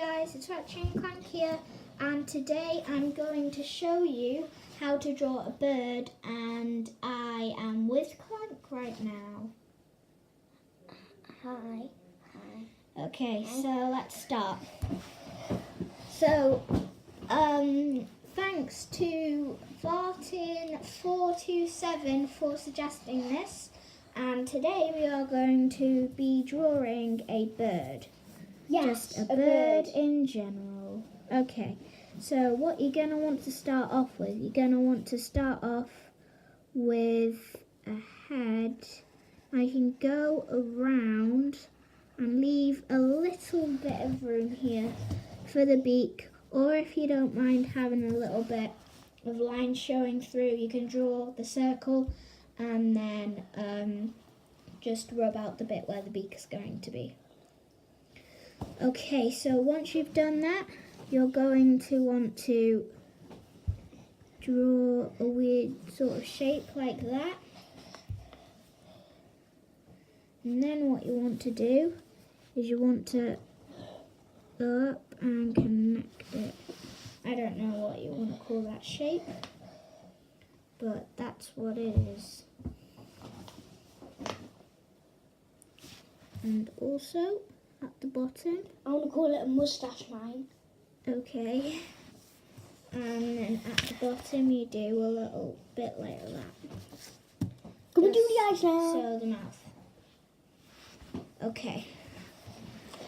guys, it's Ratchet and Clank here, and today I'm going to show you how to draw a bird, and I am with Clank right now. Hi. Okay, so let's start. So, thanks to Vartin427 for suggesting this, and today we are going to be drawing a bird. Yes, Just a bird in general. Okay, so what you're going to want to start off with, you're going to want to start off with a head. I can go around and leave a little bit of room here for the beak, or if you don't mind having a little bit of line showing through, you can draw the circle and then just rub out the bit where the beak is going to be. Okay, so once you've done that, you're going to want to draw a weird sort of shape like that. And then what you want to do is you want to go up and connect it. I don't know what you want to call that shape, but that's what it is. And also, at the bottom, I want to call it a mustache mine. okay, and then at the bottom you do a little bit like that. Can we do the eyes now? So the mouth. Okay,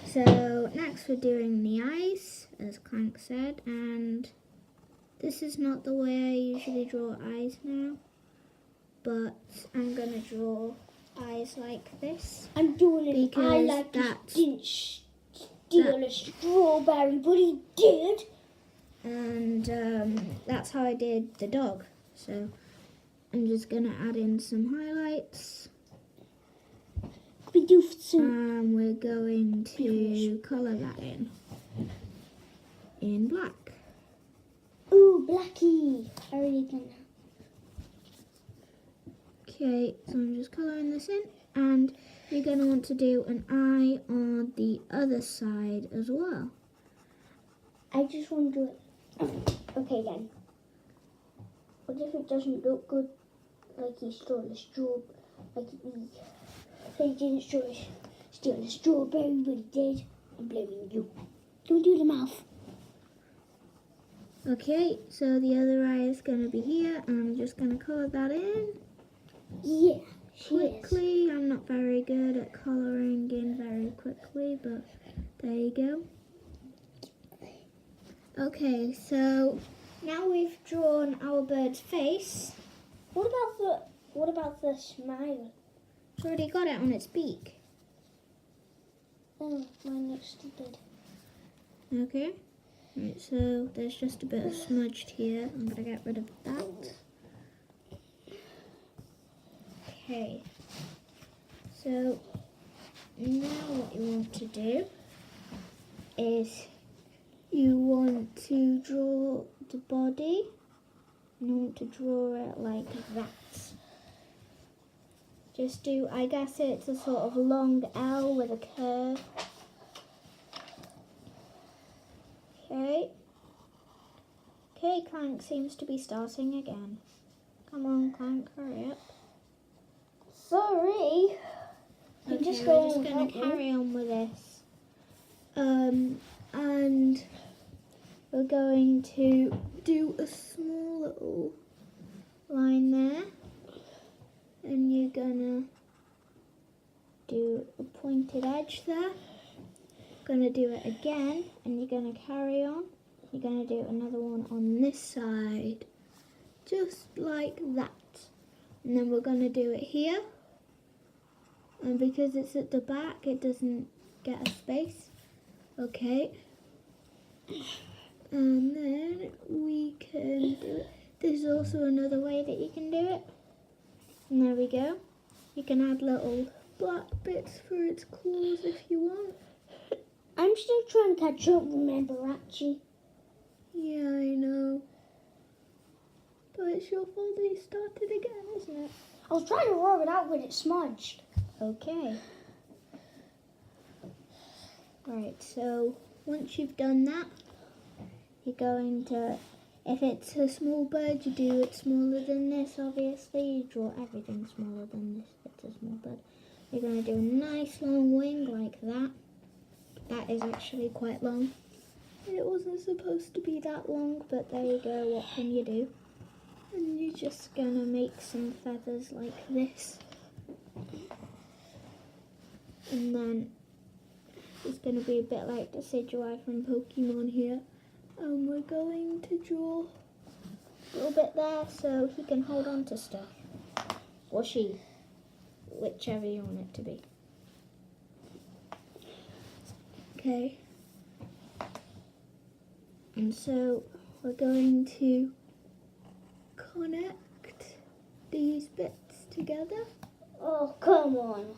so next we're doing the eyes, as Clank said, and this is not the way I usually draw eyes now, but I'm going to draw eyes like this. I'm doing it. Because I like that's- he didn't steal a strawberry, but he did. And that's how I did the dog. So I'm just going to add in some highlights. We do some. And we're going to colour that in black. Ooh, Blackie. I already done that. Okay, so I'm just colouring this in. And you're going to want to do an eye on the other side as well. I just want to do it. Okay, then. What if it doesn't look good? Like he stole a straw. Like he didn't steal a strawberry, but he did. I'm blaming you. Can we do the mouth? Okay, so the other eye is going to be here. And I'm just going to colour that in. Yeah, Quickly. I'm not very good at colouring in very quickly, but there you go. Okay, so now we've drawn our bird's face. What about the smile? It's already got it on its beak. Oh, mine looks stupid. Okay. Right, so there's just a bit of smudged here. I'm going to get rid of that. Okay. So now what you want to do is you want to draw the body. And you want to draw it like that. Just do, I guess it's a sort of long L with a curve. Okay. Okay, Clank seems to be starting again. Come on, Clank, hurry up. Sorry. Okay, just we're go just on going without to me. carry on with this. And we're going to do a small little line there. And you're gonna do a pointed edge there. Gonna do it again, and you're gonna carry on. You're gonna do another one on this side, just like that. And then we're gonna do it here. And because it's at the back, it doesn't get a space. Okay. And then we can do it. There's also another way that you can do it. And there we go. You can add little black bits for its claws if you want. I'm still trying to catch up, remember, Ratchy? Yeah, I know. But it's your fault that you started again, isn't it? I was trying to rub it out when it smudged. Okay. Right, so once you've done that, you're going to, if it's a small bird, you do it smaller than this, obviously. You draw everything smaller than this if it's a small bird. You're going to do a nice long wing like that. That is actually quite long. It wasn't supposed to be that long, but there you go, what can you do? And you're just going to make some feathers like this. And then it's going to be a bit like the Decidueye from Pokemon here. And we're going to draw a little bit there so he can hold on to stuff. Or she. Whichever you want it to be. Okay. And so we're going to connect these bits together. Oh, come on.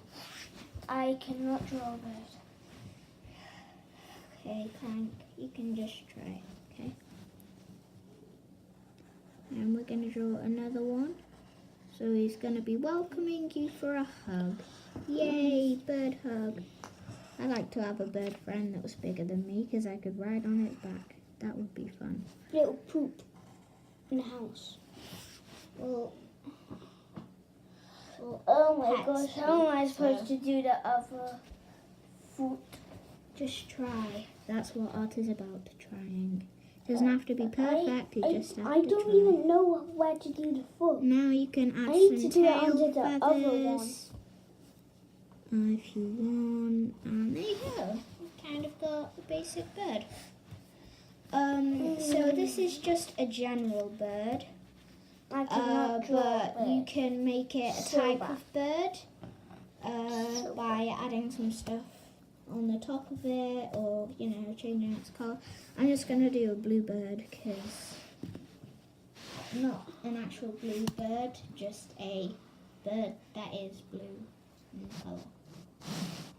I cannot draw a bird. Okay, Clank, you can just try, okay? And we're going to draw another one. So he's going to be welcoming you for a hug. Yay, bird hug. I like to have a bird friend that was bigger than me because I could ride on its back. That would be fun. Little poop in the house. Well, Oh my pets gosh, how am I poop, supposed so to do the other foot? just try. That's what art is about, trying. Doesn't have to be perfect, you just have I to don't try. even know where to do the foot. Now you can add I need some to do it tail under the feathers. other one. If you want, and there you go. You've kind of got a basic bird. So this is just a general bird, I cannot draw but a you bird. can make it a Silver. type of bird by adding some stuff on the top of it, or changing its color. I'm just gonna do a blue bird because not an actual blue bird, just a bird that is blue in color.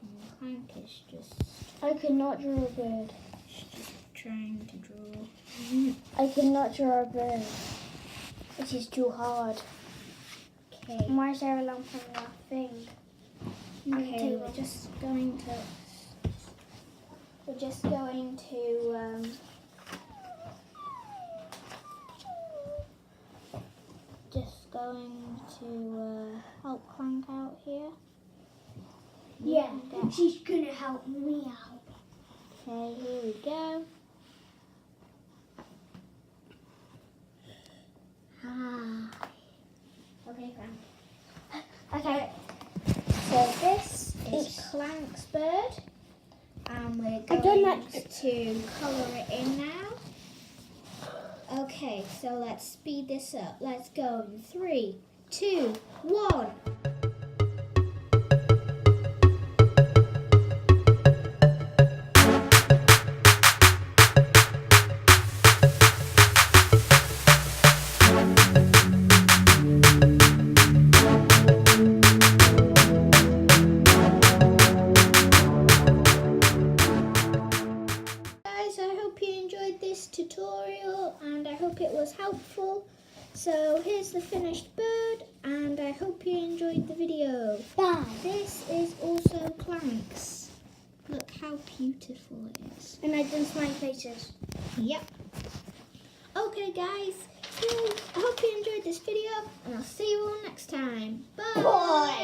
And Clank is just I cannot draw a bird. trying to draw. I cannot draw a bird. It is too hard. Okay. Why is there a lump on that thing? Okay, we're just going to help Clank out here. Yeah, she's gonna help me out. Okay, here we go. Okay, Clank. Okay. So this is Clank's bird, and we're I've done going that. to colour it in now. Okay, so let's speed this up. Let's go in 3, 2, 1. Tutorial, and I hope it was helpful. So here's the finished bird, and I hope you enjoyed the video. Bye. This is also Clank's. Look how beautiful it is. And I've done smiley faces. Yep. Okay guys, I hope you enjoyed this video, and I'll see you all next time. Bye. Bye.